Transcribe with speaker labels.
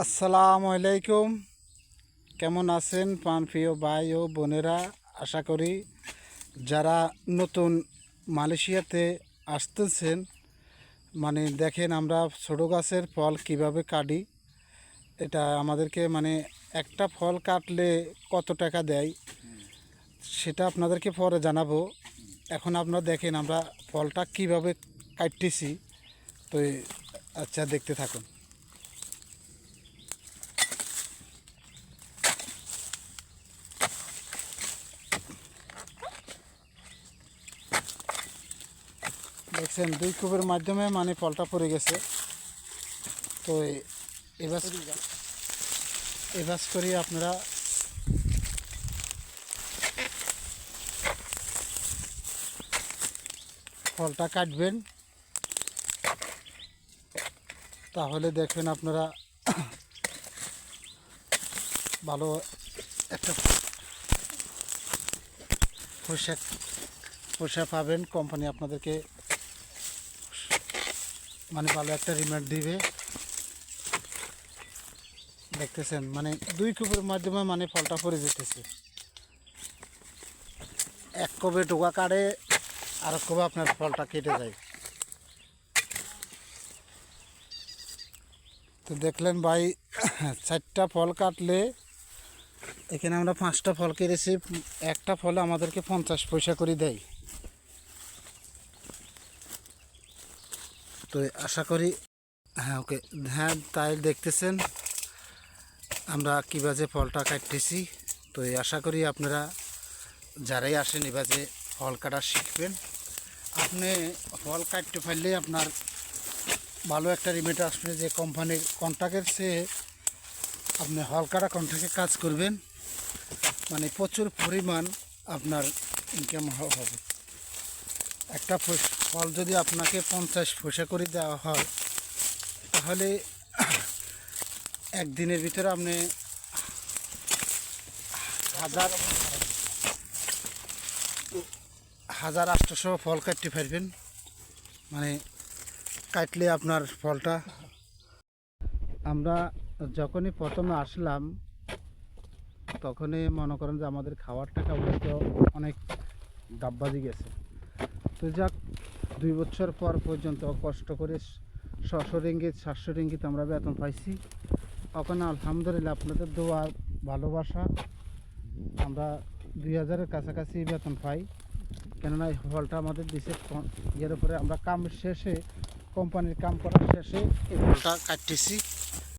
Speaker 1: আসসালামু আলাইকুম। কেমন আছেন প্রিয় ভাই ও বোনেরা? আশা করি যারা নতুন মালয়েশিয়াতে আসতেছেন, দেখেন আমরা ছোটো গাছের ফল কিভাবে কাটি। এটা আমাদেরকে একটা ফল কাটলে কত টাকা দেয় সেটা আপনাদেরকে পরে জানাবো। এখন আপনারা দেখেন আমরা ফলটা কিভাবে কাটতেছি। তো আচ্ছা, দেখতে থাকুন। দেখছেন 2 কুবের মাধ্যমে ফলটা পড়ে গেছে। তো এবার করি আপনারা ফলটা কাটবেন, তাহলে দেখবেন আপনারা ভালো একটা পয়সা পাবেন। কোম্পানি আপনাদেরকে ভালো একটা রিমান্ড দিবে। দেখতেছেন 2 কুবের মাধ্যমে ফলটা পড়ে যেতেছে। এক কবে টোকা কাটে, আর এক কবে আপনার ফলটা কেটে যায়। তো দেখলেন ভাই, 4টা ফল কাটলে এখানে আমরা 5টা ফল কেটেছি। একটা ফলে আমাদেরকে 50 পয়সা করে দেয়। তো আশা করি ওকে, তাই দেখতেছেন আমরা কীভাবে ফলটা কাটতেছি। তো আশা করি আপনারা যারাই আসেন এভাবে ফল কাটা শিখবেন। আপনি ফল কাটতে পারলে আপনার ভালো একটা রিমেট আসবে, যে কোম্পানির কন্ট্রাক্টের চেয়ে আপনি ফল কাটা কন্ট্রাক্টে কাজ করবেন, প্রচুর পরিমাণ আপনার ইনকাম হবে। একটা ফল যদি আপনাকে 50 পয়সা করে দেওয়া হয়, তাহলে একদিনের ভিতরে আপনি 1800 ফল কাটতে পারবেন। কাটলে আপনার ফলটা, আমরা যখনই প্রথমে আসলাম তখনই মনে করেন যে আমাদের খাওয়ার টাকা তো অনেক ডাব্বাজি গেছে। তো যাক, 2 বছর পর পর্যন্ত কষ্ট করে 600 রিঙ্গিত 700 রিঙ্গিত আমরা বেতন পাইছি। ওখানে আলহামদুলিল্লাহ আপনাদের দোয়া ভালোবাসা আমরা 2000-এর কাছাকাছি বেতন পাই। কেননা এই ফলটা আমাদের দেশে ইয়ের উপরে আমরা কাম শেষে, কোম্পানির কাম করার শেষে এই ফলটা কাটতেছি।